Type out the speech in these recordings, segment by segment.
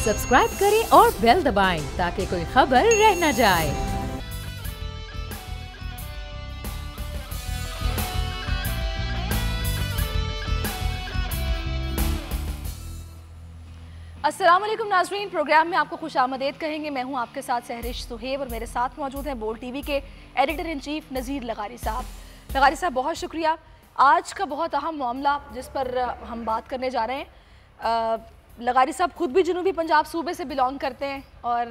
Subscribe करें और bell दबाएं ताकि कोई खबर रह न जाए। अस्सलाम वालेकुम नाज़रीन, प्रोग्राम में आपको खुशामदीद कहेंगे। मैं हूं आपके साथ सहरिश सुहेब और मेरे साथ मौजूद हैं बोल्ड टीवी के एडिटर इन चीफ नज़ीर लगारी साहब। लगारी साहब बहुत शुक्रिया। आज का बहुत अहम मामला जिस पर हम बात करने जा रहे हैं, लगारी साहब खुद भी जनूबी पंजाब सूबे से बिलोंग करते हैं और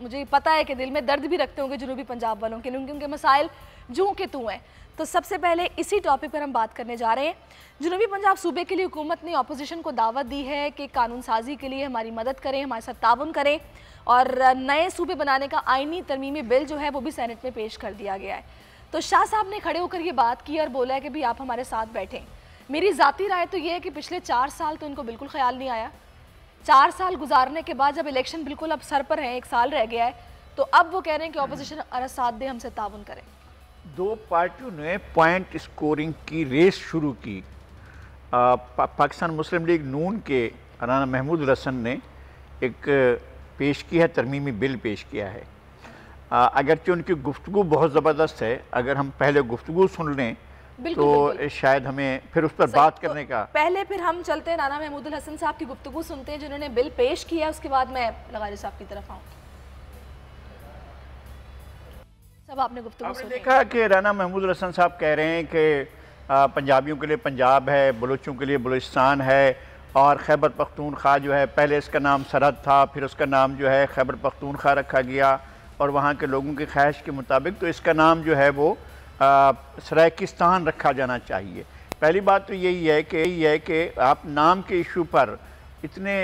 मुझे पता है कि दिल में दर्द भी रखते होंगे जनूबी पंजाब वालों के, क्योंकि उनके मसाइल जूं के तू हैं। तो सबसे पहले इसी टॉपिक पर हम बात करने जा रहे हैं। जनूबी पंजाब सूबे के लिए हुकूमत ने अपोजिशन को दावत दी है कि कानून साजी के लिए हमारी मदद करें, हमारे साथ ताउन करें और नए सूबे बनाने का आइनी तरमीमी बिल जो है वो भी सेनेट में पेश कर दिया गया है। तो शाह साहब ने खड़े होकर ये बात की और बोला है कि भाई आप हमारे साथ बैठें। मेरी ज़ाती राय तो ये है कि पिछले 4 साल तो इनको बिल्कुल ख्याल नहीं आया। 4 साल गुजारने के बाद जब इलेक्शन बिल्कुल अब सर पर हैं, 1 साल रह गया है, तो अब वो कह रहे हैं कि अपोजिशन हमारा साथ दे, हमसे ताउन करें। दो पार्टियों ने पॉइंट स्कोरिंग की रेस शुरू की। पाकिस्तान मुस्लिम लीग नून के राना महमूद हसन ने एक पेश की है, तरमीमी बिल पेश किया है। अगरचे उनकी गुफ्तगू बहुत ज़बरदस्त है, अगर हम पहले गुफ्तगू सुन लें तो शायद हमें फिर उस पर बात करने का। पहले फिर हम चलते हैं राना महमूद हसन साहब की गुफ्तगू सुनते हैं जिन्होंने बिल पेश किया, उसके बाद मैं लगारी साहब की तरफ आऊँ। सब आपने देखा कि राना महमूद हसन साहब कह रहे हैं कि पंजाबियों के लिए पंजाब है, बलोचों के लिए बलूचिस्तान है और खैबर पख्तूनख्वा जो है पहले इसका नाम सरहद था, फिर उसका नाम जो है खैबर पख्तूनख्वा रखा गया और वहाँ के लोगों की ख्वाहिश के मुताबिक तो इसका नाम जो है वो सरायकिस्तान रखा जाना चाहिए। पहली बात तो यही है कि आप नाम के इशू पर इतने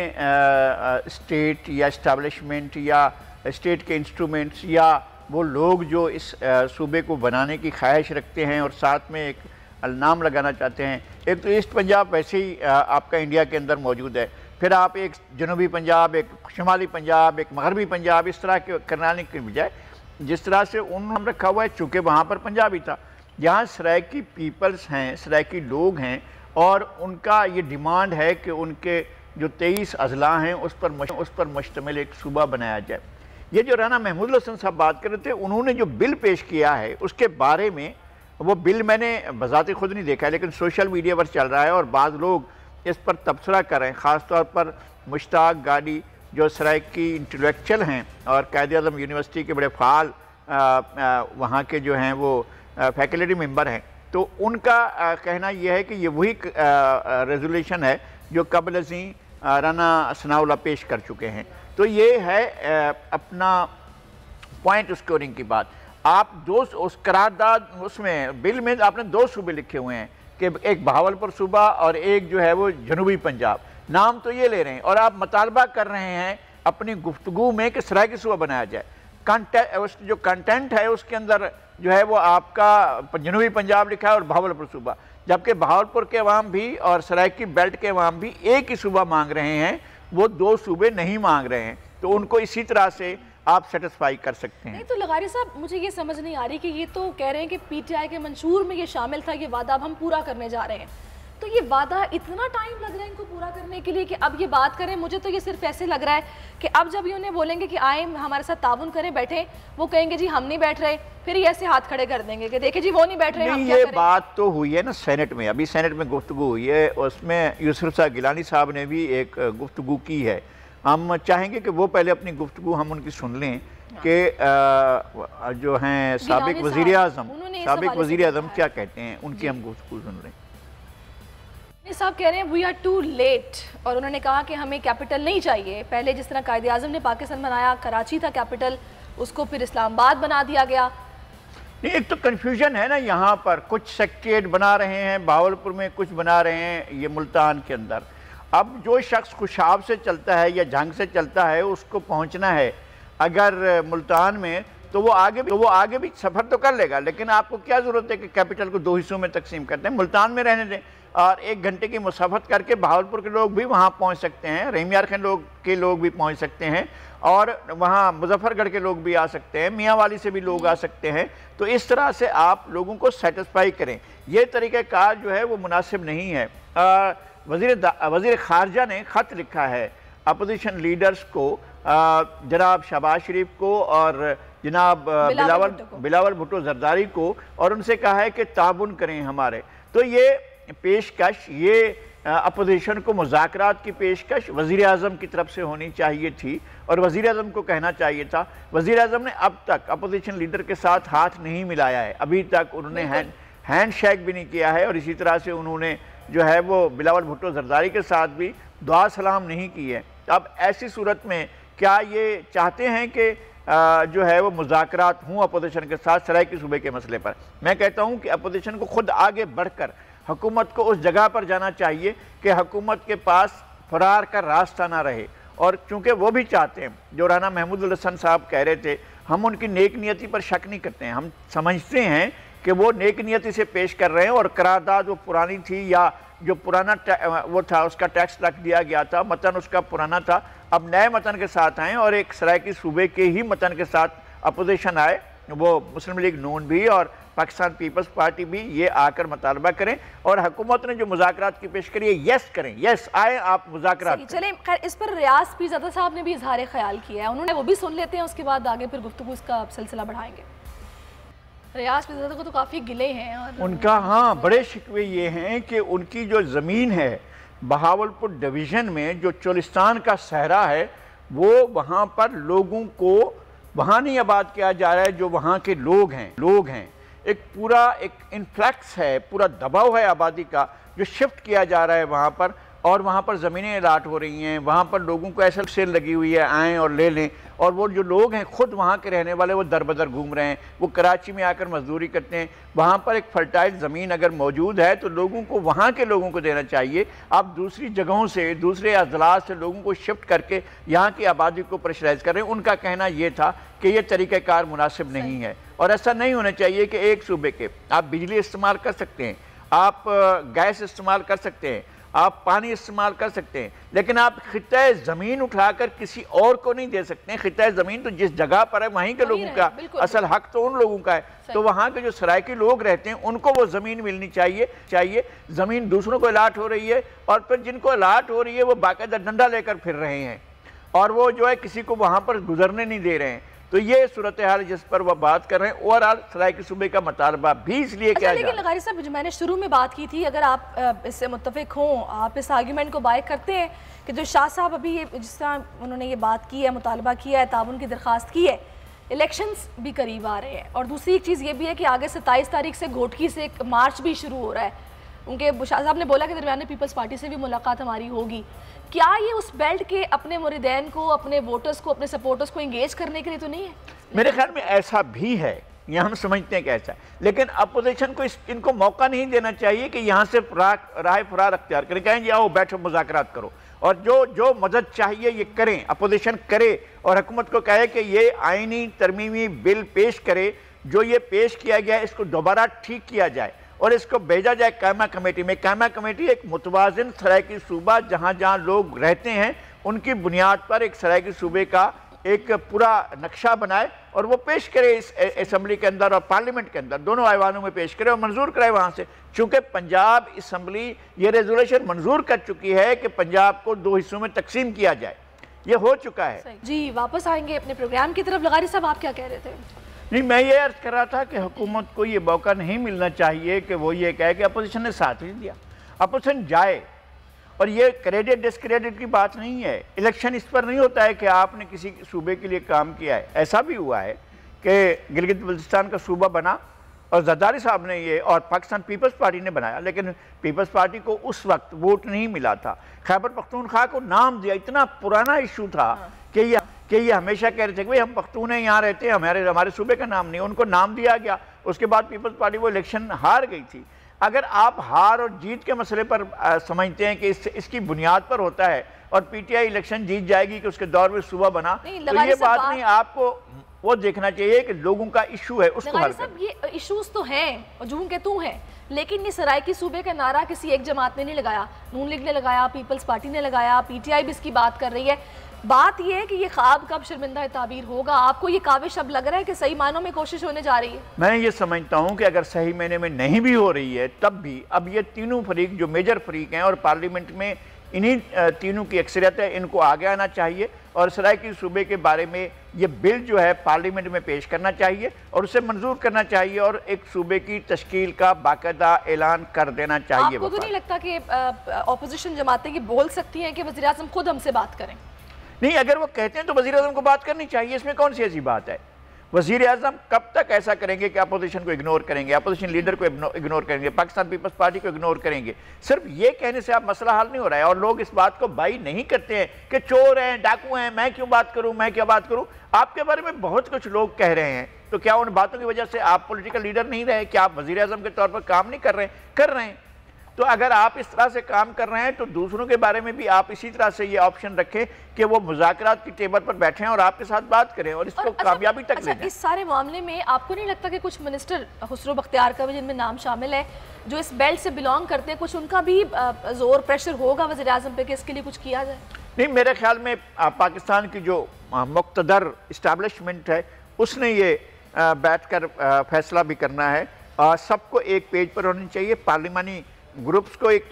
स्टेट या इस्टेब्लिशमेंट या स्टेट के इंस्ट्रूमेंट्स या वो लोग जो इस सूबे को बनाने की ख्वाहिश रखते हैं और साथ में एक नाम लगाना चाहते हैं। एक तो ईस्ट पंजाब वैसे ही आपका इंडिया के अंदर मौजूद है, फिर आप एक जनूबी पंजाब, एक शुमाली पंजाब, एक मगरबी पंजाब, इस तरह के करने के बजाय जिस तरह से उन्होंने रखा हुआ है, चूँकि वहाँ पर पंजाबी था, यहाँ सराइकी पीपल्स हैं, सराइकी लोग हैं और उनका ये डिमांड है कि उनके जो 23 अजला हैं उस पर मुश्तमिल एक सूबा बनाया जाए। ये जो राना महमूद हसन साहब बात कर रहे थे, उन्होंने जो बिल पेश किया है उसके बारे में, वो बिल मैंने बज़ाते खुद नहीं देखा है लेकिन सोशल मीडिया पर चल रहा है और बाज़ लोग इस पर तबसरा कर रहे हैं। ख़ास तौर पर मुश्ताक गाड़ी जो सराइकी इंटेलेक्चुअल हैं और कायद-ए-आज़म यूनिवर्सिटी के बड़े फ़ाल वहाँ के जो हैं वो फैकल्टी मेंबर हैं, तो उनका कहना यह है कि ये वही रेजोल्यूशन है जो कबल अज़ीं राना सनाउल्लाह पेश कर चुके हैं। तो ये है अपना पॉइंट स्कोरिंग की बात। आप उस करारदाद उसमें बिल में आपने 2 सूबे लिखे हुए हैं कि एक बहावलपुर सूबा और एक जो है वो जनूबी पंजाब, नाम तो ये ले रहे हैं और आप मुतालबा कर रहे हैं अपनी गुफ्तगू में कि सराइकी सूबा बनाया जाए। जो कंटेंट है उसके अंदर जो है वो आपका जनूबी पंजाब लिखा है और बहावलपुर सूबा, जबकि बहावलपुर के अवाम भी और सराइकी बेल्ट के अवाम भी एक ही सूबा मांग रहे हैं, वो 2 सूबे नहीं मांग रहे हैं। तो उनको इसी तरह से आप सेटिस्फाई कर सकते हैं। नहीं तो लगारी साहब, मुझे ये समझ नहीं आ रही कि ये तो कह रहे हैं कि पीटीआई के मंशूर में ये शामिल था, ये वादा अब हम पूरा करने जा रहे हैं, तो ये वादा इतना टाइम लग रहा है इनको पूरा करने के लिए कि अब ये बात करें। मुझे तो ये सिर्फ ऐसे लग रहा है कि अब जब ये उन्हें बोलेंगे कि आए हमारे साथ ताउन करें, बैठे, वो कहेंगे जी हम नहीं बैठ रहे, फिर ये ऐसे हाथ खड़े कर देंगे कि देखिए जी वो नहीं बैठ रहे। नहीं, ये बात तो हुई है ना सेनेट में, अभी सेनेट में गुफ्तगू हुई है, उसमें यूसुफ शाह गिलानी साहब ने भी एक गुफ्तगू की है। हम चाहेंगे कि वो पहले अपनी गुफ्तगू हम उनकी सुन लें कि जो हैं साबिक वज़ीर आज़म क्या कहते हैं, उनकी हम गुफ्तगू सुन लें। साहब कह रहे हैं वी आर टू लेट और उन्होंने कहा कि हमें कैपिटल नहीं चाहिए। पहले जिस तरह कायदे आज़म ने पाकिस्तान बनाया, कराची था कैपिटल, उसको फिर इस्लामाबाद बना दिया गया। नहीं, एक तो कन्फ्यूजन है ना, यहाँ पर कुछ सेक्रेटेरिएट बना रहे हैं, बहावलपुर में कुछ बना रहे हैं, ये मुल्तान के अंदर। अब जो शख्स खुशाब से चलता है या जंग से चलता है उसको पहुँचना है अगर मुल्तान में, तो वो आगे भी सफ़र तो कर लेगा, लेकिन आपको क्या ज़रूरत है कि कैपिटल को 2 हिस्सों में तकसीम करते हैं। मुल्तान में रहने दें और 1 घंटे की मुसाफत करके बहावलपुर के लोग भी वहाँ पहुँच सकते हैं, रहीम यार खान के लोग भी पहुँच सकते हैं और वहाँ मुजफ्फरगढ़ के लोग भी आ सकते हैं, मियाँ वाली से भी लोग आ सकते हैं। तो इस तरह से आप लोगों को सेटिस्फाई करें, ये तरीक़ाकार जो है वो मुनासिब नहीं है। वज़ीर ख़ारजा ने ख़त लिखा है अपोजिशन लीडर्स को, जनाब शहबाज शरीफ को और जनाब बिलावल भुट्टो जरदारी को, और उनसे कहा है कि ताबुन करें हमारे। तो ये पेशकश, ये अपोजिशन को मुज़ाकरात की पेशकश वज़ीर आज़म की तरफ से होनी चाहिए थी और वज़ीर आज़म को कहना चाहिए था। वज़ीर आज़म ने अब तक अपोजिशन लीडर के साथ हाथ नहीं मिलाया है, अभी तक उन्होंने हैंड शेक भी नहीं किया है, और इसी तरह से उन्होंने जो है वो बिलावल भुट्टो जरदारी के साथ भी दुआ सलाम नहीं की है। अब ऐसी सूरत में क्या ये चाहते हैं कि जो है वो मुज़ाकरात हों अपोजिशन के साथ सराइकी सूबे के मसले पर? मैं कहता हूँ कि अपोजिशन को खुद आगे बढ़कर हुकूमत को उस जगह पर जाना चाहिए कि हुकूमत के पास फरार का रास्ता ना रहे। और चूँकि वो भी चाहते हैं, जो राना महमूद हसन साहब कह रहे थे, हम उनकी नेक नियति पर शक नहीं करते हैं, हम समझते हैं कि वो नेक नियति से पेश कर रहे हैं, और करारदाद जो पुरानी थी या जो पुराना वो था उसका टैक्स रख दिया गया था, मतन उसका पुराना था, अब नए मतन के साथ आएँ और एक सराइकी सूबे के ही मतन के साथ अपोजिशन आए, वो मुस्लिम लीग नून भी और पाकिस्तान पीपल्स पार्टी भी, ये आकर मुतालबा करें और हुकूमत ने जो मुज़ाकरात की पेश करी है यस करें, यस आए आप मुज़ाकरात। चलें, खैर इस पर रियाज पीरज़ादा साहब ने भी इजहार ख्याल किया है, उन्होंने वो भी सुन लेते हैं, उसके बाद आगे फिर गुफ्तगू इसका सिलसिला बढ़ाएंगे। रियाज पीरज़ादा को तो काफ़ी गिले हैं और उनका, हाँ, बड़े शिकवे ये हैं कि उनकी जो ज़मीन है बहावलपुर डिवीज़न में, जो चोलिस्तान का सहरा है, वो वहाँ पर लोगों को वहाँ नहीं आबाद किया जा रहा है, जो वहाँ के लोग हैं एक पूरा एक इन्फ्लक्स है, पूरा दबाव है आबादी का जो शिफ्ट किया जा रहा है वहाँ पर, और वहाँ पर ज़मीनें अलाट हो रही हैं, वहाँ पर लोगों को ऐसा सेल लगी हुई है आएँ और ले लें, और वो जो लोग हैं खुद वहाँ के रहने वाले वो दर बदर घूम रहे हैं, वो कराची में आकर मजदूरी करते हैं। वहाँ पर एक फर्टाइल ज़मीन अगर मौजूद है तो लोगों को, वहाँ के लोगों को देना चाहिए। आप दूसरी जगहों से, दूसरे अजलास से लोगों को शिफ्ट करके यहाँ की आबादी को प्रेशराइज कर रहे हैं। उनका कहना ये था कि ये तरीक़ाकार मुनासिब नहीं है, और ऐसा नहीं होना चाहिए कि एक सूबे के आप बिजली इस्तेमाल कर सकते हैं, आप गैस इस्तेमाल कर सकते हैं, आप पानी इस्तेमाल कर सकते हैं, लेकिन आप खित्ता ज़मीन उठाकर किसी और को नहीं दे सकते हैं। खित्ता ज़मीन तो जिस जगह पर है वहीं के लोगों का असल हक तो उन लोगों का है, तो वहाँ के जो सराइकी लोग रहते हैं उनको वो ज़मीन मिलनी चाहिए। ज़मीन दूसरों को अलाट हो रही है, और फिर जिनको अलाट हो रही है वो बाकायदा डंडा लेकर फिर रहे हैं, और वो जो है किसी को वहाँ पर गुजरने नहीं दे रहे हैं। तो ये सूरत हाल जिस पर वह बात कर रहे हैं, ओवरऑल सराइकी सूबे का मुतालबा भी इसलिए किया लेकिन लगारी साहब, जो मैंने शुरू में बात की थी, अगर आप इससे मुत्तफिक हों, आप इस आर्ग्यूमेंट को बाय करते हैं कि जो शाह साहब अभी ये जिस तरह उन्होंने ये बात की है, मुतालबा किया है, ताउन की दरख्वास्त की है, इलेक्शंस भी करीब आ रहे हैं, और दूसरी एक चीज़ ये भी है कि आगे 27 तारीख से घोटकी से एक मार्च भी शुरू हो रहा है। उनके शाह साहब ने बोला कि दरमियान पीपल्स पार्टी से भी मुलाकात हमारी होगी। क्या ये उस बेल्ट के अपने मुरीदैन को, अपने वोटर्स को, अपने सपोर्टर्स को इंगेज करने के लिए तो नहीं है? मेरे ख्याल में ऐसा भी है, ये हम समझते हैं कि ऐसा है, लेकिन अपोजिशन को इनको मौका नहीं देना चाहिए कि यहाँ से राह फरार अख्तियार करें, कहें जी आओ बैठो मुज़ाकरात करो, और जो मदद चाहिए ये करें, अपोजिशन करे, और हुकूमत को कहे कि ये आइनी तरमीमी बिल पेश करे, जो ये पेश किया गया है इसको दोबारा ठीक किया जाए और इसको भेजा जाए कायमा कमेटी में। कायमा कमेटी एक मुतवाज़िन सराइकी सूबा, जहाँ जहाँ लोग रहते हैं उनकी बुनियाद पर एक सराइकी सूबे का एक पूरा नक्शा बनाए और वो पेश करे इस असम्बली के अंदर और पार्लियामेंट के अंदर, दोनों ऐवानों में पेश करे और मंजूर कराए वहाँ से। चूँकि पंजाब असम्बली ये रेजोल्यूशन मंजूर कर चुकी है कि पंजाब को 2 हिस्सों में तकसीम किया जाए, ये हो चुका है। जी, वापस आएंगे अपने प्रोग्राम की तरफ। लगारी साहब, आप क्या कह रहे थे? नहीं, मैं ये अर्ज कर रहा था कि हुकूमत को ये मौका नहीं मिलना चाहिए कि वो ये कहे कि अपोजिशन ने साथ नहीं दिया, अपोजिशन जाए, और ये क्रेडिट डिस्क्रेडिट की बात नहीं है। इलेक्शन इस पर नहीं होता है कि आपने किसी सूबे के लिए काम किया है। ऐसा भी हुआ है कि गिलगित बल्तिस्तान का सूबा बना और जरदारी साहब ने ये और पाकिस्तान पीपल्स पार्टी ने बनाया, लेकिन पीपल्स पार्टी को उस वक्त वोट नहीं मिला था। खैबर पख्तूनख्वा को नाम दिया, इतना पुराना इशू था कि ये हमेशा कह रहे थे कि भाई हम पख्तून हैं, यहाँ रहते हैं, हमारे सूबे का नाम नहीं, उनको नाम दिया गया। उसके बाद पीपल्स पार्टी वो इलेक्शन हार गई थी। अगर आप हार और जीत के मसले पर समझते हैं कि इसकी बुनियाद पर होता है और पीटीआई इलेक्शन जीत जाएगी कि उसके दौर में सूबा बना, तो ये बात नहीं, आपको वो देखना चाहिए कि लोगों का इशू है उसको हल करें। ये इश्यूज तो हैं और जूं के तू हैं, लेकिन ये सराइकी सूबे का नारा किसी एक जमात ने नहीं लगाया, नून लीग ने लगाया, पीपल्स पार्टी ने लगाया, पीटीआई भी इसकी बात कर रही है। बात यह है कि ये ख्वाब कब शर्मिंदा ताबीर होगा? आपको ये काविश अब लग रहा है कि सही मायनों में कोशिश होने जा रही है? मैं ये समझता हूँ कि अगर सही मायने में नहीं भी हो रही है तब भी अब ये तीनों फरीक जो मेजर फरीक हैं और पार्लियामेंट में इन्हीं तीनों की अक्सरियत है, इनको आगे आना चाहिए और सराइकी सूबे के बारे में ये बिल जो है पार्लियामेंट में पेश करना चाहिए और उसे मंजूर करना चाहिए और एक सूबे की तश्कील का बाकायदा ऐलान कर देना चाहिए। आपको तो नहीं लगता कि ऑपोजिशन जमातें की बोल सकती हैं कि वज़ीर आज़म खुद हमसे बात करें? नहीं, अगर वो कहते हैं तो वज़ीर आज़म को बात करनी चाहिए, इसमें कौन सी ऐसी बात है। वज़ीर आज़म कब तक ऐसा करेंगे कि अपोजिशन को इग्नोर करेंगे, अपोजिशन लीडर को इग्नोर करेंगे, पाकिस्तान पीपल्स पार्टी को इग्नोर करेंगे। सिर्फ ये कहने से आप मसला हल नहीं हो रहा है और लोग इस बात को बाई नहीं करते हैं कि चोर हैं, डाकू हैं, मैं क्यों बात करूं, मैं क्या बात करूं। आपके बारे में बहुत कुछ लोग कह रहे हैं, तो क्या उन बातों की वजह से आप पॉलिटिकल लीडर नहीं रहे? क्या आप वज़ीर आज़म के तौर पर काम नहीं कर रहे हैं? कर रहे हैं। तो अगर आप इस तरह से काम कर रहे हैं तो दूसरों के बारे में भी आप इसी तरह से ये ऑप्शन रखें कि वो मुज़ाकरात की टेबल पर बैठें और आपके साथ बात करें और इसको कामयाबी तक ले जाएं। इस सारे मामले में आपको नहीं लगता कि कुछ मिनिस्टर, खुसरो बख्तियार का भी जिनमें नाम शामिल है, जो इस बेल्ट से बिलोंग करते हैं, कुछ उनका भी जोर प्रेशर होगा वज़ीर आज़म पे कि इसके लिए कुछ किया जाए? नहीं, मेरे ख्याल में पाकिस्तान की जो मुक़्तदर इस्टेब्लिशमेंट है उसने ये बैठ कर फैसला भी करना है। सबको एक पेज पर होनी चाहिए, पार्लिमानी ग्रुप्स को एक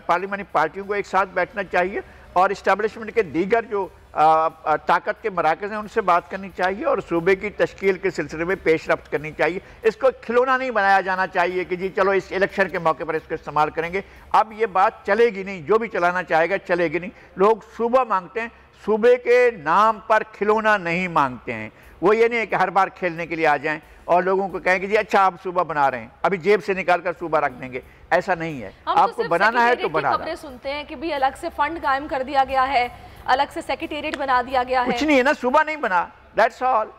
पार्लियामानी पार्टियों को एक साथ बैठना चाहिए और इस्टेब्लिशमेंट के दीगर जो ताकत के मराकज़ हैं उनसे बात करनी चाहिए और सूबे की तश्कील के सिलसिले में पेशरफ्त करनी चाहिए। इसको खिलौना नहीं बनाया जाना चाहिए कि जी चलो इस इलेक्शन के मौके पर इसको इस्तेमाल करेंगे। अब ये बात चलेगी नहीं, जो भी चलाना चाहेगा चलेगी नहीं। लोग सूबा मांगते हैं, सूबे के नाम पर खिलौना नहीं मांगते हैं। वो ये नहीं है कि हर बार खेलने के लिए आ जाएं और लोगों को कहें कि जी अच्छा आप सूबा बना रहे हैं, अभी जेब से निकाल कर सूबा रख देंगे। ऐसा नहीं है, आपको बनाना है तो बना। खबरें सुनते हैं कि भी अलग से फंड कायम कर दिया गया है, अलग से सेक्रेटेरिएट बना दिया गया है। कुछ नहीं है ना, सूबा नहीं बना, दैट्स ऑल।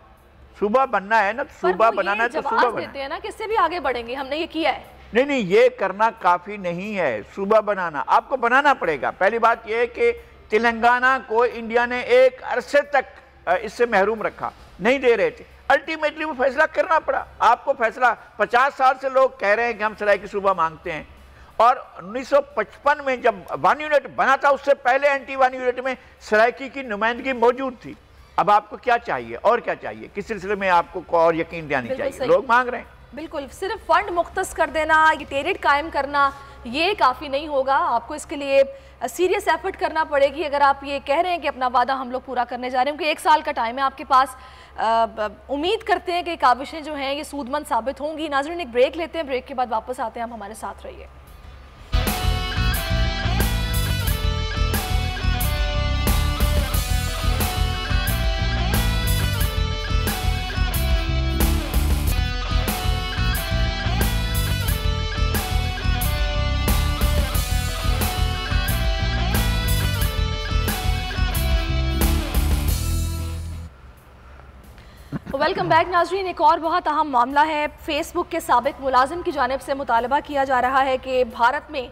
सूबा बनना है ना, सूबा बनाना है तो सूबा देते हैं ना, किससे भी आगे बढ़ेंगे, हमने ये किया है। नहीं नहीं, ये करना काफी नहीं है। सूबा बनाना आपको बनाना पड़ेगा। पहली बात यह है कि तेलंगाना को इंडिया ने एक अरसे तक इससे महरूम रखा, नहीं दे रहे थे। अल्टीमेटली वो फैसला करना पड़ा आपको। फैसला 50 साल से लोग कह रहे हैं कि हम सराइकी सूबा मांगते हैं और 1955 में जब वन यूनिट बना था उससे पहले एंटी वन यूनिट में सराइकी की नुमाइंदगी मौजूद थी। अब आपको क्या चाहिए और क्या चाहिए, किस सिलसिले में आपको और यकीन दिलानी चाहिए? लोग मांग रहे हैं। बिल्कुल, सिर्फ फंड मुख्तस कर देना, टेरिट कायम करना ये काफ़ी नहीं होगा। आपको इसके लिए सीरियस एफर्ट करना पड़ेगी। अगर आप ये कह रहे हैं कि अपना वादा हम लोग पूरा करने जा रहे हैं, क्योंकि 1 साल का टाइम है आपके पास, उम्मीद करते हैं कि काविशें जो हैं ये सूदमंद साबित होंगी। नाज़रीन, एक ब्रेक लेते हैं, ब्रेक के बाद वापस आते हैं, आप हमारे साथ रहिए। वेलकम बैक नाज़रीन। एक और बहुत अहम मामला है। फेसबुक के साबिक मुलाजिम की जानिब से मुतालबा किया जा रहा है कि भारत में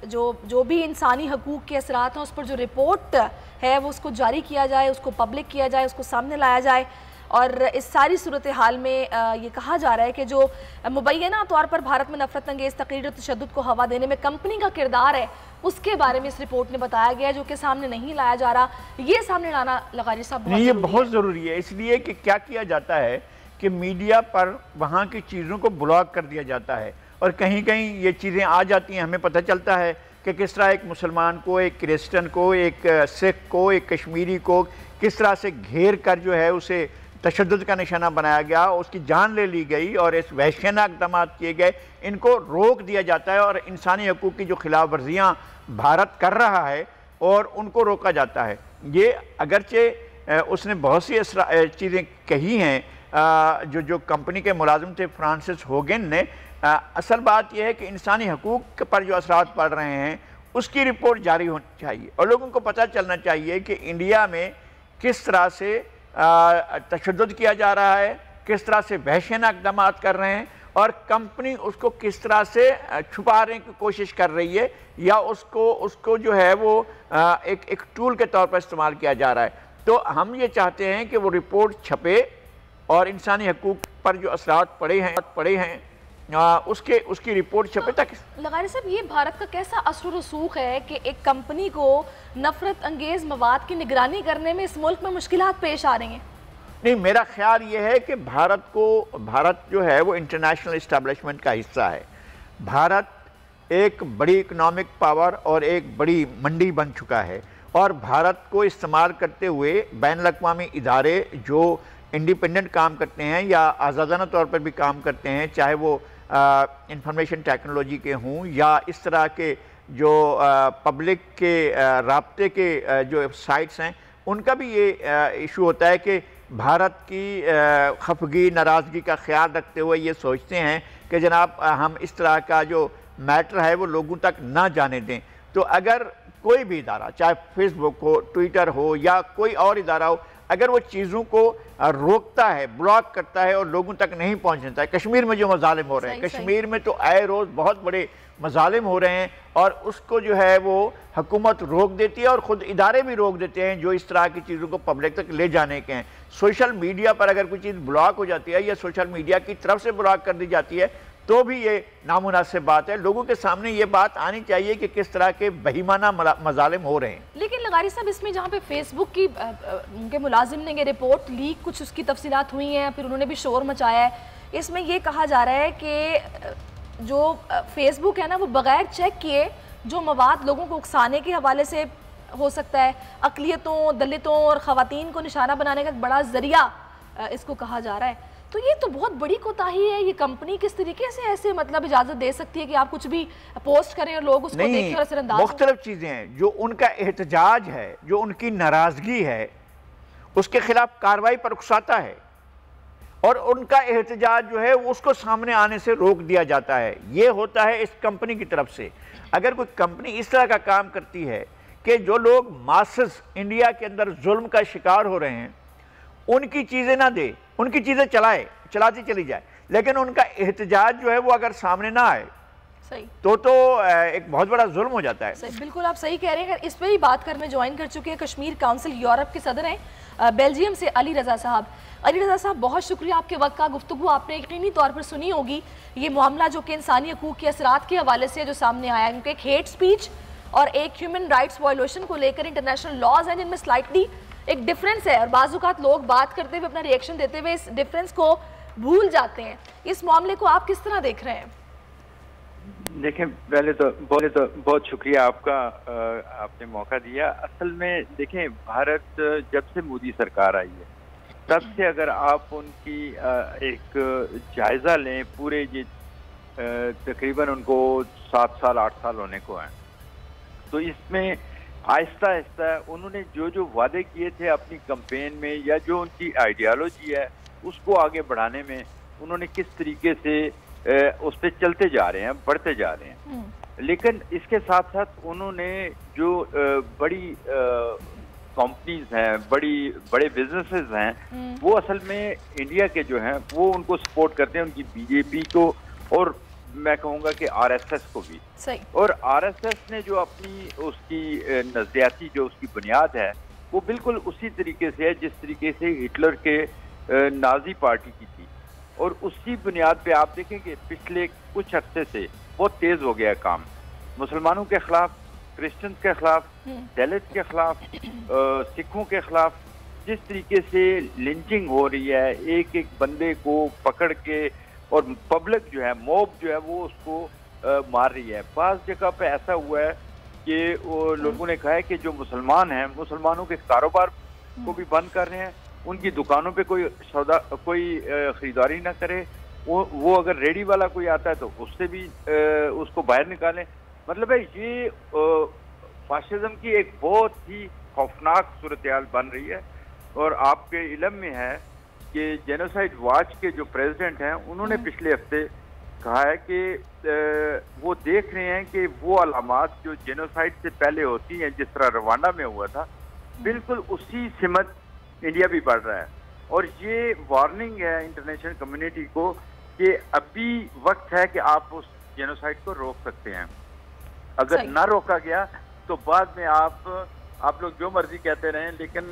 जो भी इंसानी हकूक़ के असरात हैं उस पर जो रिपोर्ट है वो उसको जारी किया जाए, उसको पब्लिक किया जाए, उसको सामने लाया जाए। और इस सारी सूरत हाल में ये कहा जा रहा है कि जो मुबैना तौर पर भारत में नफरत अंगेज़ तकरीर और तशद्दुद को हवा देने में कंपनी का किरदार है, उसके बारे में इस रिपोर्ट में बताया गया है, जो कि सामने नहीं लाया जा रहा। ये सामने लाना लगारी साहब नहीं, ये बहुत ज़रूरी है। इसलिए कि क्या किया जाता है कि मीडिया पर वहाँ की चीज़ों को ब्लॉक कर दिया जाता है और कहीं कहीं ये चीज़ें आ जाती हैं। हमें पता चलता है कि किस तरह एक मुसलमान को, एक क्रिश्चियन को, एक सिख को, एक कश्मीरी को किस तरह से घेर कर जो है उसे तशद्दुद का निशाना बनाया गया, उसकी जान ले ली गई और इस वहशियाना इक़दाम किए गए। इनको रोक दिया जाता है और इंसानी हकूक़ की जो खिलाफ वर्जियाँ भारत कर रहा है और उनको रोका जाता है। ये अगरचे उसने बहुत सी चीज़ें कही हैं जो कंपनी के मुलाजिम थे फ्रांसिस होगन ने। असल बात यह है कि इंसानी हकूक़ पर जो असरात पड़ रहे हैं उसकी रिपोर्ट जारी होनी चाहिए और लोगों को पता चलना चाहिए कि इंडिया में किस तरह से तशद्दुद किया जा रहा है, किस तरह से वहशियाना इक़दाम कर रहे हैं और कंपनी उसको किस तरह से छुपाने की कोशिश कर रही है या उसको जो है वो एक टूल के तौर पर इस्तेमाल किया जा रहा है। तो हम ये चाहते हैं कि वो रिपोर्ट छपे और इंसानी हकूक़ पर जो असरात पड़े हैं उसकी रिपोर्ट छपे तक। लगारी साहब, ये भारत का कैसा असर रसूख है कि एक कंपनी को नफरत अंगेज़ मवाद की निगरानी करने में इस मुल्क में मुश्किलात पेश आ रही हैं? नहीं, मेरा ख्याल ये है कि भारत जो है वो इंटरनेशनल इस्टेब्लिशमेंट का हिस्सा है। भारत एक बड़ी इकोनॉमिक पावर और एक बड़ी मंडी बन चुका है, और भारत को इस्तेमाल करते हुए बैनुल-अक़वामी इदारे जो इंडिपेंडेंट काम करते हैं या आज़ादाना तौर पर भी काम करते हैं, चाहे वो इंफॉर्मेशन टेक्नोलॉजी के हों या इस तरह के जो पब्लिक के राब्ते के जो साइट्स हैं, उनका भी ये इशू होता है कि भारत की खफगी नाराज़गी का ख्याल रखते हुए ये सोचते हैं कि जनाब हम इस तरह का जो मैटर है वो लोगों तक ना जाने दें। तो अगर कोई भी इदारा, चाहे फेसबुक हो, ट्विटर हो या कोई और इदारा हो, अगर वो चीज़ों को रोकता है, ब्लॉक करता है और लोगों तक नहीं पहुँच देता है, कश्मीर में जो मजालिम हो रहे हैं, कश्मीर में तो आए रोज़ बहुत बड़े मजालिम हो रहे हैं, और उसको जो है वो हुकूमत रोक देती है और ख़ुद इदारे भी रोक देते हैं जो इस तरह की चीज़ों को पब्लिक तक ले जाने के हैं। सोशल मीडिया पर अगर कोई चीज़ ब्लॉक हो जाती है या सोशल मीडिया की तरफ से ब्लॉक कर दी जाती है तो भी ये नामुनासिब बात है। लोगों के सामने ये बात आनी चाहिए कि किस तरह के बहीमाना मजालिम हो रहे हैं। लेकिन लगारी साहब, इसमें जहाँ पे फेसबुक की उनके मुलाजिम ने ये रिपोर्ट लीक, कुछ उसकी तफसीलात हुई हैं, फिर उन्होंने भी शोर मचाया है, इसमें ये कहा जा रहा है कि जो फेसबुक है ना वो बगैर चेक किए जो मवाद लोगों को उकसाने के हवाले से हो सकता है, अक़लियतों, दलितों और ख़वातीन को निशाना बनाने का एक बड़ा ज़रिया इसको कहा जा रहा है। तो ये तो बहुत बड़ी कोताही है। ये कंपनी किस तरीके से ऐसे मतलब इजाज़त दे सकती है कि आप कुछ भी पोस्ट करें और लोग उसको देखें और असरअंदाज हों? मुख्तलिफ चीज़ें हैं। जो उनका एहतजाज है, जो उनकी नाराज़गी है, उसके खिलाफ कार्रवाई पर उकसाता है और उनका एहतजाज जो है उसको सामने आने से रोक दिया जाता है। ये होता है इस कंपनी की तरफ से। अगर कोई कंपनी इस तरह का काम करती है कि जो लोग मासेस इंडिया के अंदर जुल्म का शिकार हो रहे हैं उनकी चीज़ें ना दे, उनकी चीज़ें चलाती चली जाए, लेकिन उनका एहतजाज जो है वो अगर सामने ना आए सही तो एक बहुत बड़ा जुल्म हो जाता है। सही, बिल्कुल आप सही कह रहे हैं। इस पर ही बात करने ज्वाइन कर चुके हैं कश्मीर काउंसिल यूरोप के सदर हैं बेल्जियम से अली रज़ा साहब। अली रज़ा साहब, बहुत शुक्रिया आपके वक्त का। गुफ्तगू आपने यकीनी तौर पर सुनी होगी। ये मामला जो कि इंसानी हकूक़ के असरात के हवाले से जो सामने आया है, क्योंकि एक हेट स्पीच और एक ह्यूमन राइट्स वायलेशन को लेकर इंटरनेशनल लॉज हैं जिनमें स्लाइटली एक डिफरेंस है, और बाज़-औक़ात लोग बात करते हुए, अपना रिएक्शन देते हुए इस डिफरेंस को भूल जाते हैं। इस मामले को आप किस तरह देख रहे हैं? देखें, पहले तो बहुत शुक्रिया आपका, आपने मौका दिया। असल में देखें, भारत जब से मोदी सरकार आई है तब से अगर आप उनकी एक जायज़ा लें, पूरे ये तकरीबन उनको 7 साल 8 साल होने को हैं, तो इसमें आहिस्ता आहिस्ता उन्होंने जो वादे किए थे अपनी कैंपेन में या जो उनकी आइडियालॉजी है उसको आगे बढ़ाने में उन्होंने किस तरीके से उस पर चलते जा रहे हैं, बढ़ते जा रहे हैं। लेकिन इसके साथ साथ उन्होंने जो बड़ी कंपनीज हैं, बड़े बिजनेसेस हैं, वो असल में इंडिया के जो हैं वो उनको सपोर्ट करते हैं, उनकी बीजेपी को और मैं कहूँगा कि आरएसएस को भी। सही। और आरएसएस ने जो अपनी उसकी नजरियाती जो उसकी बुनियाद है वो बिल्कुल उसी तरीके से है जिस तरीके से हिटलर के नाजी पार्टी की थी, और उसी बुनियाद पे आप देखेंगे पिछले कुछ हफ्ते से बहुत तेज हो गया काम, मुसलमानों के खिलाफ, क्रिश्चियंस के खिलाफ, दलित के खिलाफ, सिखों के खिलाफ जिस तरीके से लिंचिंग हो रही है, एक एक बंदे को पकड़ के, और पब्लिक जो है, मॉब जो है वो उसको मार रही है। बाज़ जगह पे ऐसा हुआ है कि वो लोगों ने कहा है कि जो मुसलमान हैं, मुसलमानों के कारोबार को भी बंद कर रहे हैं, उनकी दुकानों पे कोई खरीदारी ना करे, वो अगर रेडी वाला कोई आता है तो उससे भी उसको बाहर निकालें। मतलब है ये फाशिज्म की एक बहुत ही खौफनाक सूरत हाल बन रही है। और आपके इल्म में है कि जेनोसाइड वॉच के जो प्रेसिडेंट हैं उन्होंने पिछले हफ्ते कहा है कि वो देख रहे हैं कि वो अलामात जो जेनोसाइड से पहले होती हैं, जिस तरह रवांडा में हुआ था, बिल्कुल उसी सिमत इंडिया भी बढ़ रहा है। और ये वार्निंग है इंटरनेशनल कम्युनिटी को कि अभी वक्त है कि आप उस जेनोसाइड को रोक सकते हैं। अगर ना रोका गया तो बाद में आप लोग जो मर्जी कहते रहें, लेकिन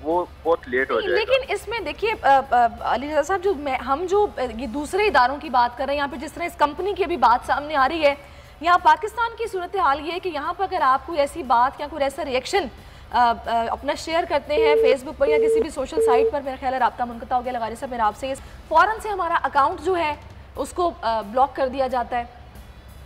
वो बहुत लेट हो जाएगा। लेकिन इसमें देखिए अली रज़ा साहब, हम जो ये दूसरे इदारों की बात कर रहे हैं, यहाँ पे जिस तरह इस कंपनी की अभी बात सामने आ रही है, यहाँ पाकिस्तान की सूरत हाल ये है कि यहाँ पर अगर आप कोई ऐसी बात या कोई ऐसा रिएक्शन अपना शेयर करते हैं फेसबुक पर या किसी भी सोशल साइट पर, मेरा ख्याल है राब्ता मुनक़ता हो गया लगारी साहब मेरा आपसे, फ़ौरन से हमारा अकाउंट जो है उसको ब्लॉक कर दिया जाता है।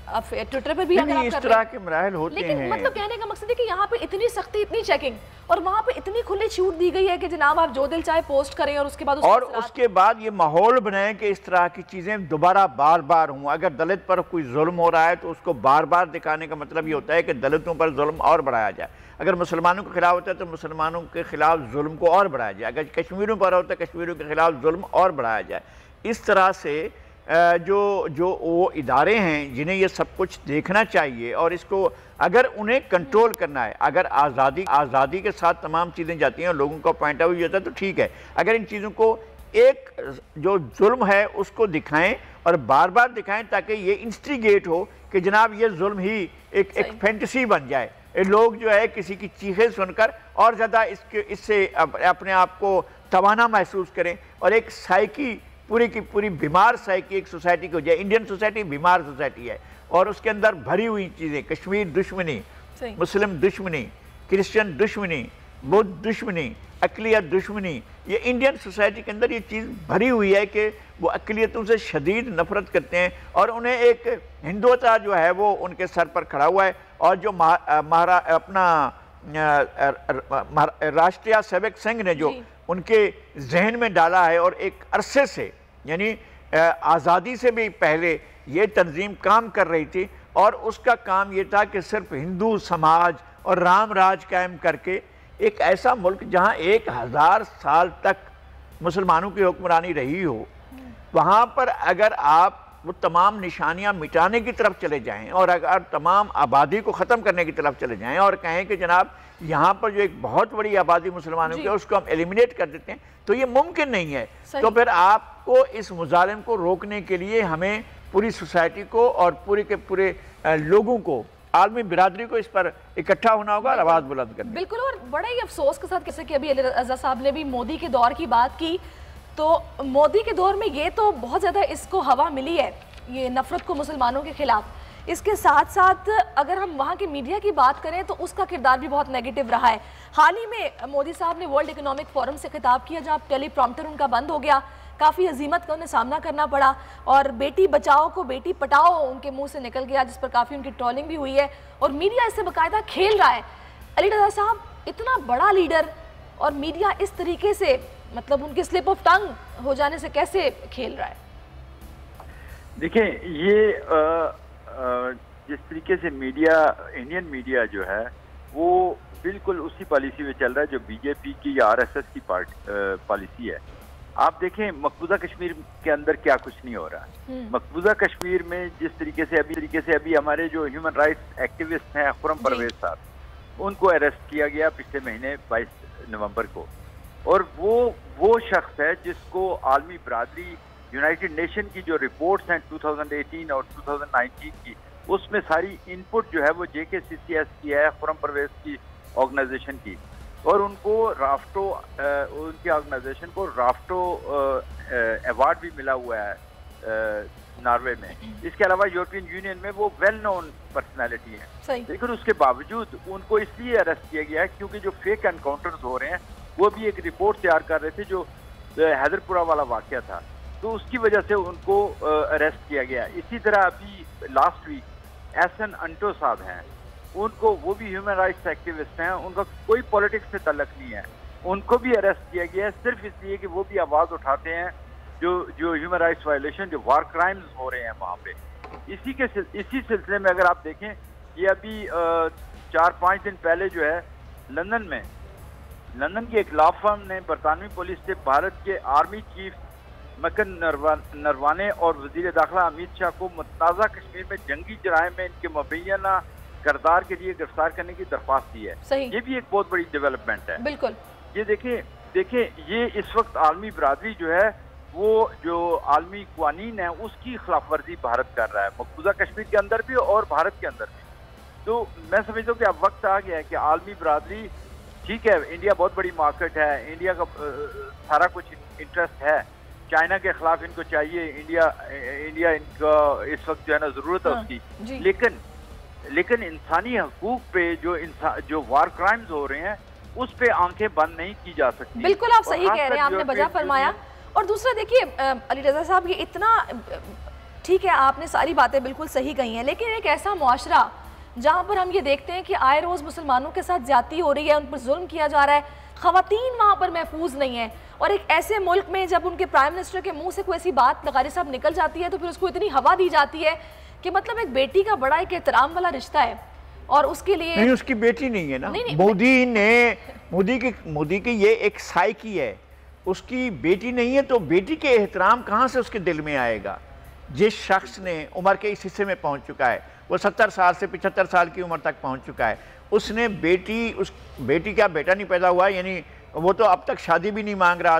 अब ट्विटर पर भी अगर आप इस कर तरह के मराहल होते लेकिन हैं। मतलब कहने का मकसद है कि यहाँ पे इतनी सख्ती, इतनी चेकिंग और वहाँ पे इतनी खुली छूट दी गई है कि जनाब आप जो दिल चाहे पोस्ट करें और उसके बाद उसके बाद ये माहौल बनाएं कि इस तरह की चीज़ें दोबारा बार बार हों। अगर दलित पर कोई जुल्म हो रहा है तो उसको बार बार दिखाने का मतलब ये होता है कि दलितों पर जुल्म और बढ़ाया जाए। अगर मुसलमानों के खिलाफ होता है तो मुसलमानों के खिलाफ जुल्म को और बढ़ाया जाए। अगर कश्मीरियों पर होता है कश्मीरियों के खिलाफ जुल्म और बढ़ाया जाए। इस तरह से जो वो इदारे हैं जिन्हें ये सब कुछ देखना चाहिए और इसको अगर उन्हें कंट्रोल करना है, अगर आज़ादी के साथ तमाम चीज़ें जाती हैं और लोगों का पॉइंट ऑफ व्यू जाता है तो ठीक है। अगर इन चीज़ों को एक जो जुल्म है उसको दिखाएं और बार बार दिखाएं ताकि ये इंस्टिगेट हो कि जनाब ये जुल्म ही एक फैंटेसी बन जाए। लोग जो है किसी की चीखें सुनकर और ज़्यादा इससे अपने आप को तवाना महसूस करें और एक साइकी पूरी की पूरी बीमार साइकी एक सोसाइटी की हो जाए। इंडियन सोसाइटी बीमार सोसाइटी है और उसके अंदर भरी हुई चीज़ें, कश्मीर दुश्मनी, मुस्लिम दुश्मनी, क्रिश्चियन दुश्मनी, बौद्ध दुश्मनी, अक़लियत दुश्मनी, ये इंडियन सोसाइटी के अंदर ये चीज़ भरी हुई है कि वो अक़लियतों से शदीद नफरत करते हैं और उन्हें एक हिंदुत्व जो है वो उनके सर पर खड़ा हुआ है। और जो राष्ट्रीय सेवक संघ ने जो उनके जहन में डाला है और एक अरसे से यानी आज़ादी से भी पहले ये तंजीम काम कर रही थी और उसका काम ये था कि सिर्फ हिंदू समाज और राम राज कायम करके एक ऐसा मुल्क जहाँ 1000 साल तक मुसलमानों की हुक्मरानी रही हो, वहाँ पर अगर आप वो तमाम निशानियाँ मिटाने की तरफ चले जाएं और अगर तमाम आबादी को ख़त्म करने की तरफ चले जाएं और कहें कि जनाब यहाँ पर जो एक बहुत बड़ी आबादी मुसलमानों की है उसको हम एलिमिनेट कर देते हैं, तो ये मुमकिन नहीं है। तो फिर आपको इस मुजालिम को रोकने के लिए हमें पूरी सोसाइटी को और पूरे के पूरे लोगों को, आलमी बिरादरी को इस पर इकट्ठा होना होगा और आवाज़ बुलंद करनी। बिल्कुल। और बड़े ही अफसोस के साथ जैसे कि अभी अली रज़ा साहब ने भी मोदी के दौर की बात की, तो मोदी के दौर में ये तो बहुत ज़्यादा इसको हवा मिली है, ये नफ़रत को मुसलमानों के ख़िलाफ़। इसके साथ साथ अगर हम वहाँ की मीडिया की बात करें तो उसका किरदार भी बहुत नेगेटिव रहा है। हाल ही में मोदी साहब ने वर्ल्ड इकोनॉमिक फोरम से खिताब किया जहाँ टेलीप्रॉम्प्टर उनका बंद हो गया, काफ़ी अजीमत का उन्हें सामना करना पड़ा और बेटी बचाओ को बेटी पटाओ उनके मुँह से निकल गया, जिस पर काफ़ी उनकी ट्रोलिंग भी हुई है और मीडिया इससे बाकायदा खेल रहा है। अली रज़ा साहब, इतना बड़ा लीडर और मीडिया इस तरीके से मतलब उनकी स्लिप ऑफ टंग हो जाने से कैसे खेल रहा है? देखिए, ये जिस तरीके से मीडिया, इंडियन मीडिया जो है वो बिल्कुल उसी पॉलिसी में चल रहा है जो बीजेपी की या आरएसएस की पॉलिसी है। आप देखें मकबूजा कश्मीर के अंदर क्या कुछ नहीं हो रहा है। मकबूजा कश्मीर में जिस तरीके से अभी हमारे जो ह्यूमन राइट्स एक्टिविस्ट हैं खुर्रम परवेज साहब, उनको अरेस्ट किया गया पिछले महीने 22 नवंबर को, और वो शख्स है जिसको आलमी बरादरी, यूनाइटेड नेशन की जो रिपोर्ट्स हैं 2018 और 2019 की, उसमें सारी इनपुट जो है वो JKCCS की है, खुर्रम परवेज की ऑर्गेनाइजेशन की, और उनको राफ्टो, उनकी ऑर्गेनाइजेशन को राफ्टो अवार्ड भी मिला हुआ है नॉर्वे में। इसके अलावा यूरोपियन यूनियन में वो वेल नोन पर्सनैलिटी है, लेकिन उसके बावजूद उनको इसलिए अरेस्ट किया गया है क्योंकि जो फेक एनकाउंटर्स हो रहे हैं वो भी एक रिपोर्ट तैयार कर रहे थे जो हैदरपुरा वाला वाकया था, तो उसकी वजह से उनको अरेस्ट किया गया। इसी तरह अभी लास्ट वीक एहसन अंटो साहब हैं, उनको, वो भी ह्यूमन राइट्स एक्टिविस्ट हैं, उनका कोई पॉलिटिक्स से ताल्लुक नहीं है, उनको भी अरेस्ट किया गया है सिर्फ इसलिए कि वो भी आवाज़ उठाते हैं जो ह्यूमन राइट्स वायलेशन, जो वार क्राइम्स हो रहे हैं वहाँ पे। इसी सिलसिले में अगर आप देखें, ये अभी 4-5 दिन पहले जो है लंदन की एक लॉ फर्म ने बरतानवी पुलिस से भारत के आर्मी चीफ मकन नरवाने और वजीर दाखिला अमित शाह को मुतनाज़ा कश्मीर में जंगी जराइम में इनके मुबैना किरदार के लिए गिरफ्तार करने की दरख्वास्त की है। ये भी एक बहुत बड़ी डेवलपमेंट है। बिल्कुल। ये देखिए ये इस वक्त आलमी बरादरी जो है वो जो आलमी कानून है उसकी खिलाफ वर्जी भारत कर रहा है, मकबूजा कश्मीर के अंदर भी और भारत के अंदर भी। तो मैं समझता हूँ कि अब वक्त आ गया है कि आलमी बरादरी, ठीक है इंडिया बहुत बड़ी मार्केट है, इंडिया का सारा कुछ इंटरेस्ट है, चाइना के खिलाफ इनको चाहिए, इंडिया इनका इस वक्त जो है ना जरूरत है उसकी, लेकिन इंसानी हकूक पे जो वार क्राइम्स हो रहे हैं उस पे आंखें बंद नहीं की जा सकती। बिल्कुल आप सही कह रहे हैं, आपने बजा फरमाया। और दूसरा देखिए अली रज़ा साहब, ये इतना ठीक है, आपने सारी बातें बिल्कुल सही कही हैं, लेकिन एक ऐसा मुआशरा जहाँ पर हम ये देखते हैं कि आए रोज़ मुसलमानों के साथ ज्यादती हो रही है, उन पर जुल्म किया जा रहा है, ख़वातीन वहाँ पर महफूज नहीं है, और एक ऐसे मुल्क में जब उनके प्राइम मिनिस्टर के मुंह से कोई ऐसी बात लगारी साहब निकल जाती है तो फिर उसको इतनी हवा दी जाती है कि मतलब एक बेटी का बड़ा एक एहतराम वाला रिश्ता है, और उसके लिए नहीं, उसकी बेटी नहीं है ना। नहीं, मोदी की ये एक साइकी है, उसकी बेटी नहीं है, तो बेटी के एहतराम कहाँ से उसके दिल में आएगा? जिस शख्स ने उम्र के इस हिस्से में पहुंच चुका है, वो 70 साल से 75 साल की उम्र तक पहुंच चुका है, उसने उस बेटी का बेटा नहीं पैदा हुआ, यानी वो तो अब तक शादी भी नहीं मान रहा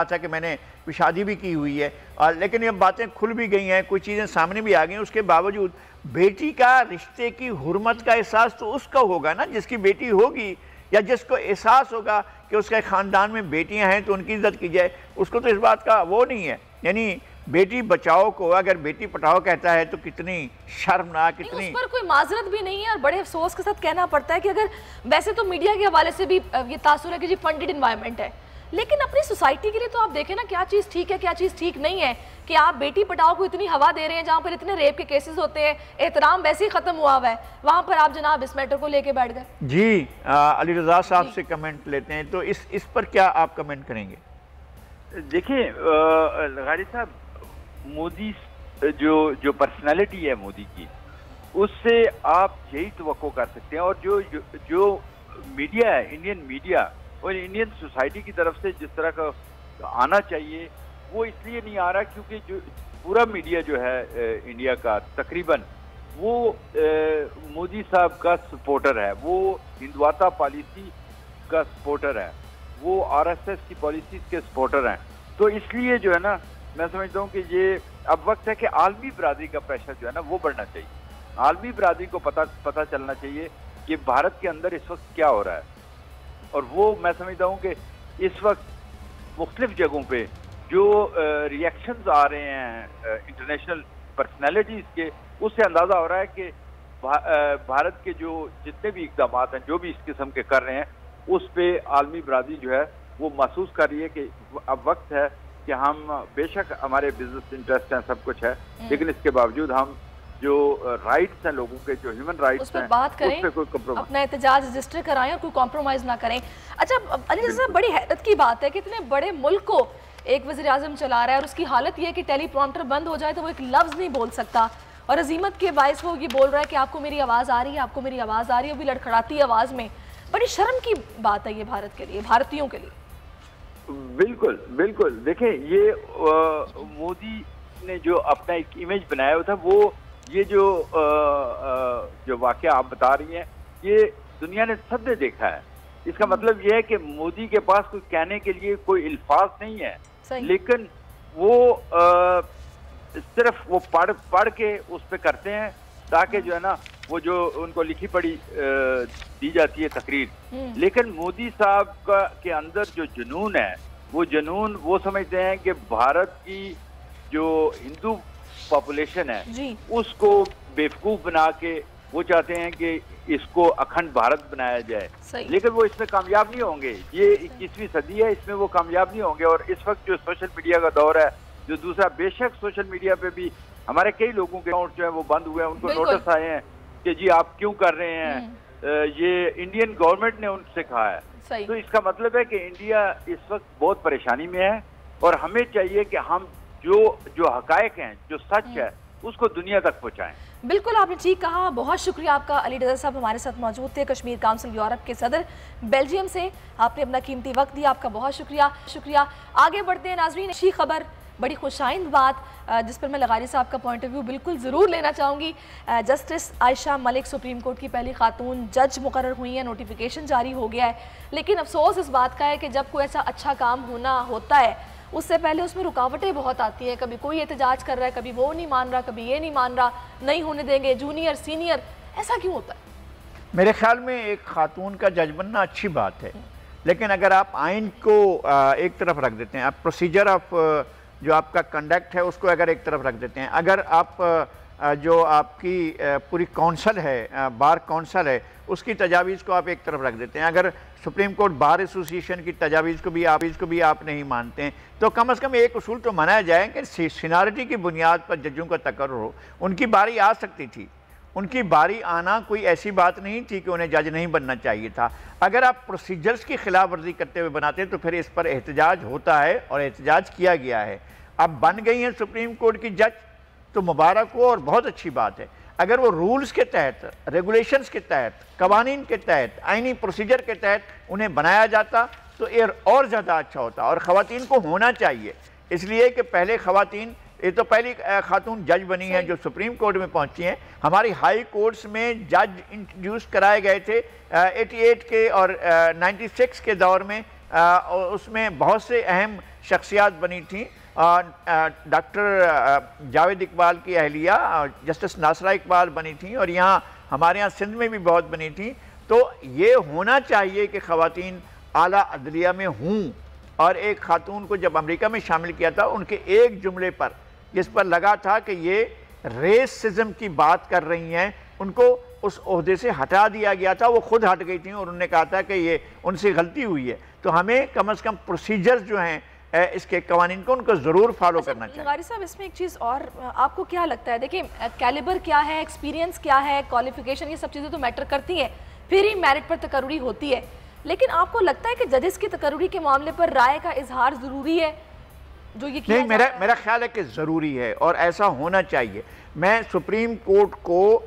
था कि मैंने शादी भी की हुई है, और लेकिन ये बातें खुल भी गई हैं, कुछ चीज़ें सामने भी आ गई हैं, उसके बावजूद बेटी का रिश्ते की हुर्मत का एहसास तो उसका होगा ना जिसकी बेटी होगी, या जिसको एहसास होगा कि उसके ख़ानदान में बेटियां हैं तो उनकी इज्जत की जाए। उसको तो इस बात का वो नहीं है। यानी बेटी बचाओ को अगर बेटी पढ़ाओ कहता है तो कितनी शर्मनाक, कितनी उस पर कोई माजरत भी नहीं है, और बड़े अफसोस के साथ कहना पड़ता है कि अगर वैसे तो मीडिया के हवाले से भी ये तासुर है कि जी फंडेड इन्वायरमेंट है, लेकिन अपनी सोसाइटी के लिए तो आप देखें ना क्या चीज़ ठीक है क्या चीज़ ठीक नहीं है, कि आप बेटी पढ़ाओ को इतनी हवा दे रहे हैं जहाँ पर इतने रेप के केसेस होते हैं, एहतराम वैसे ही ख़त्म हुआ है, वहाँ पर आप जनाब इस मैटर को लेके बैठ गए। जी अली रज़ा साहब से कमेंट लेते हैं, तो इस पर क्या आप कमेंट करेंगे? देखिए लगारी साहब, मोदी जो पर्सनालिटी है मोदी की, उससे आप यही तवक्को कर सकते हैं, और जो मीडिया है, इंडियन मीडिया और इंडियन सोसाइटी की तरफ से जिस तरह का आना चाहिए वो इसलिए नहीं आ रहा क्योंकि जो पूरा मीडिया जो है इंडिया का तकरीबन वो मोदी साहब का सपोर्टर है, वो हिंदुत्व पॉलिसी का सपोर्टर है, वो आरएसएस की पॉलिसीज के सपोर्टर हैं। तो इसलिए जो है ना, मैं समझता हूँ कि ये अब वक्त है कि आलमी बरादरी का प्रेशर जो है ना वो बढ़ना चाहिए। आलमी बरादरी को पता चलना चाहिए कि भारत के अंदर इस वक्त क्या हो रहा है, और वो मैं समझता हूँ कि इस वक्त मुख्तलिफ जगहों पे जो रिएक्शंस आ रहे हैं इंटरनेशनल पर्सनैलिटीज़ के, उससे अंदाज़ा हो रहा है कि भारत के जो जितने भी इक़दाम हैं, जो भी इस किस्म के कर रहे हैं, उस पे आलमी बरादरी जो है वो महसूस कर रही है कि अब वक्त है कि हम, बेशक हमारे बिजनेस इंटरेस्ट हैं, सब कुछ है, लेकिन इसके बावजूद हम जो राइट्स हैं लोगों के, जो ह्यूमन राइट्स हैं, बात करें, उस पे कोई कॉम्प्रोमाइज, अपना एहतजाज रजिस्टर कराएं और कोई कॉम्प्रोमाइज ना करें। अच्छा अली साहब, बड़ी हैरत की बात है कि इतने बड़े मुल्क को एक वज़ीर आज़म चला रहा है और उसकी हालत ये है कि टेलीप्रॉम्प्टर बंद हो जाए तो वो एक लफ्ज़ नहीं बोल सकता, और अजीमत के बायस वो ये बोल रहा है कि आपको मेरी आवाज़ आ रही है, आपको मेरी आवाज़ आ रही है, वो भी लड़खड़ाती आवाज़ में। बड़ी शर्म की बात है ये भारत के लिए, भारतीयों के लिए। बिल्कुल बिल्कुल। देखें, ये मोदी ने जो अपना एक इमेज बनाया हुआ था, वो ये जो वाक़या आप बता रही हैं, ये दुनिया ने सबने देखा है। इसका मतलब ये है कि मोदी के पास कोई कहने के लिए कोई अल्फाज नहीं है, लेकिन वो सिर्फ वो पढ़ के उस पे करते हैं, ताकि जो है ना वो जो उनको लिखी पढ़ी दी जाती है तकरीर, लेकिन मोदी साहब के अंदर जो जुनून है, वो जुनून वो समझते हैं कि भारत की जो हिंदू पॉपुलेशन है उसको बेवकूफ़ बना के वो चाहते हैं कि इसको अखंड भारत बनाया जाए, लेकिन वो इसमें कामयाब नहीं होंगे। ये 21वीं सदी है, इसमें वो कामयाब नहीं होंगे। और इस वक्त जो सोशल मीडिया का दौर है, जो दूसरा, बेशक सोशल मीडिया पे भी हमारे कई लोगों के अकाउंट जो है वो बंद हुए हैं, उनको नोटिस आए हैं कि जी आप क्यों कर रहे हैं, ये इंडियन गवर्नमेंट ने उनसे कहा है। तो इसका मतलब है कि इंडिया इस वक्त बहुत परेशानी में है, और हमें चाहिए कि हम जो हकायक हैं, जो सच है, उसको दुनिया तक पहुँचाएं। बिल्कुल, आपने ठीक कहा। बहुत शुक्रिया आपका अली रज़ा साहब, हमारे साथ मौजूद थे, कश्मीर काउंसिल यूरोप के सदर, बेल्जियम से। आपने अपना कीमती वक्त दिया, आपका बहुत शुक्रिया। आगे बढ़ते हैं नाज़रीन, अच्छी खबर, बड़ी खुशाइंद बात जिस पर मैं लगारी साहब का पॉइंट ऑफ व्यू बिल्कुल ज़रूर लेना चाहूँगी। Justice Ayesha Malik supreme court की पहली खातून जज मुकर्रर हुई हैं, नोटिफिकेशन जारी हो गया है, लेकिन अफसोस इस बात का है कि जब कोई ऐसा अच्छा काम होता है, उससे पहले उसमें रुकावटें बहुत आती हैं। कभी कोई एहतजाज कर रहा है, कभी वो नहीं मान रहा, कभी ये नहीं मान रहा, नहीं होने देंगे, जूनियर सीनियर, ऐसा क्यों होता है? मेरे ख्याल में एक खातून का जज बनना अच्छी बात है, लेकिन अगर आप आइन को एक तरफ रख देते हैं, आप प्रोसीजर ऑफ जो आपका कंडक्ट है उसको अगर एक तरफ रख देते हैं, अगर आप जो आपकी पूरी कौंसल है, बार कौंसल है, उसकी तजावीज़ को आप एक तरफ रख देते हैं, अगर सुप्रीम कोर्ट बार एसोसिएशन की तजावीज़ को भी आप नहीं मानते हैं, तो कम से कम एक उसूल तो मनाया जाए कि सीनियरिटी की बुनियाद पर जजों का तकर्रुर हो। उनकी बारी आ सकती थी, उनकी बारी आना कोई ऐसी बात नहीं थी कि उन्हें जज नहीं बनना चाहिए था। अगर आप प्रोसीजर्स की खिलाफ वर्जी करते हुए बनाते तो फिर इस पर एहतजाज होता है और एहतजाज किया गया है। अब बन गई हैं सुप्रीम कोर्ट की जज तो मुबारक हो और बहुत अच्छी बात है। अगर वो रूल्स के तहत, रेगुलेशंस के तहत, कवानीन के तहत, आइनी प्रोसीजर के तहत उन्हें बनाया जाता तो ये और ज़्यादा अच्छा होता और ख़वातीन को होना चाहिए। इसलिए कि पहले ख़वातीन, ये तो पहली खातून जज बनी हैं जो सुप्रीम कोर्ट में पहुंची हैं। हमारी हाई कोर्ट्स में जज इंट्रोड्यूस कराए गए थे 88 के और 96 के दौर में, उसमें बहुत से अहम शख्सियात बनी थी। डॉक्टर जावेद इकबाल की अहलिया जस्टिस नासरा इकबाल बनी थी और यहाँ हमारे यहाँ सिंध में भी बहुत बनी थी। तो ये होना चाहिए कि ख़वातीन आला अदलिया में हों। और एक खातून को जब अमेरिका में शामिल किया था, उनके एक जुमले पर जिस पर लगा था कि ये रेसिज्म की बात कर रही हैं, उनको उस ओहदे से हटा दिया गया था। वो खुद हट गई थी और उन्होंने कहा था कि ये उनसे गलती हुई है। तो हमें कम से कम प्रोसीजर्स जो हैं इसके कवानीन को उनको ज़रूर फॉलो करना चाहिए। लगारी साहब, इसमें एक चीज़ और, आपको क्या लगता है, देखिए कैलिबर क्या है, एक्सपीरियंस क्या है, क्वालिफिकेशन, ये सब चीज़ें तो मैटर करती हैं, फिर ही मेरिट पर तकर्रुरी होती है। लेकिन आपको लगता है कि जजेस की तकर्रुरी के मामले पर राय का इजहार ज़रूरी है? जो ये नहीं, मेरा ख्याल है कि ज़रूरी है और ऐसा होना चाहिए। मैं सुप्रीम कोर्ट को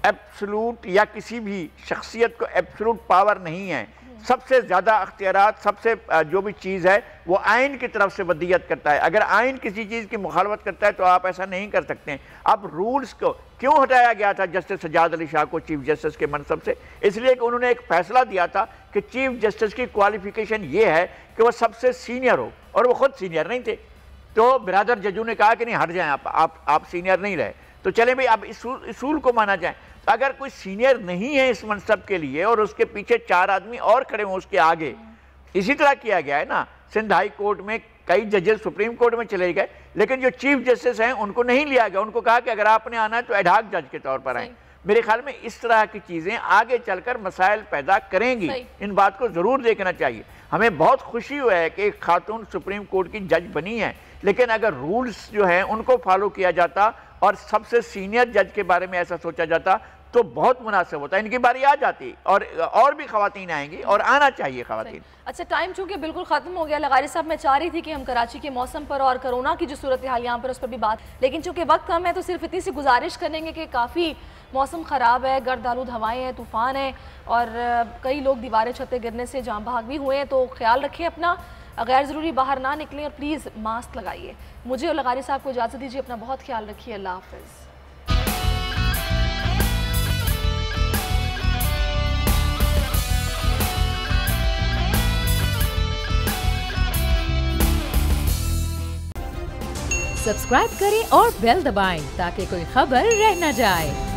एब्सोल्यूट या किसी भी शख्सियत को एब्सोल्यूट पावर नहीं है। सबसे ज़्यादा अख्तियारात, सबसे जो भी चीज़ है वो आइन की तरफ से वदियत करता है। अगर आइन किसी चीज़ की मुखालफत करता है तो आप ऐसा नहीं कर सकते हैं। अब रूल्स को क्यों हटाया गया था जस्टिस सज्जाद अली शाह को चीफ जस्टिस के मनसब से? इसलिए कि उन्होंने एक फैसला दिया था कि चीफ जस्टिस की क्वालिफिकेशन ये है कि वह सबसे सीनियर हो, और वो खुद सीनियर नहीं थे। तो बिरादर जजों ने कहा कि नहीं, हट जाएं, आप सीनियर नहीं रहे। तो चले भाई, अब इस उसूल को माना जाए। तो अगर कोई सीनियर नहीं है इस मनसब के लिए और उसके पीछे 4 आदमी और खड़े हों उसके आगे, इसी तरह किया गया है ना। सिंध हाई कोर्ट में कई जजेस सुप्रीम कोर्ट में चले गए, लेकिन जो चीफ जस्टिस हैं उनको नहीं लिया गया। उनको कहा कि अगर आपने आना है तो एडहॉक जज के तौर पर आए। मेरे ख्याल में इस तरह की चीज़ें आगे चलकर मसाइल पैदा करेंगी। इन बात को ज़रूर देखना चाहिए। हमें बहुत खुशी हुआ है कि एक खातून सुप्रीम कोर्ट की जज बनी है, लेकिन अगर रूल्स जो हैं उनको फॉलो किया जाता और सबसे सीनियर जज के बारे में ऐसा सोचा जाता तो बहुत मुनासिब होता। इनकी बारी आ जाती और भी ख़वातीन आएंगी और आना चाहिए ख़वातीन। अच्छा, टाइम चूंकि बिल्कुल ख़त्म हो गया लगारी साहब, मैं चाह रही थी कि हम कराची के मौसम पर और कोरोना की जो सूरत हाल यहाँ पर उस पर भी बात, लेकिन चूंकि वक्त कम है तो सिर्फ इतनी सी गुजारिश करेंगे कि काफ़ी मौसम ख़राब है, गर्द आलूद हवाएँ हैं, तूफ़ान है और कई लोग दीवारें छतें गिरने से जाँ बहक भी हुए हैं। तो ख्याल रखें अपना, गैर ज़रूरी बाहर ना निकलें और प्लीज़ मास्क लगाइए। मुझे और लगारी साहब को इजाज़त दीजिए, अपना बहुत ख्याल रखिए। अल्लाह हाफ़िज़। सब्सक्राइब करें और बेल दबाएं ताकि कोई खबर रह न जाए।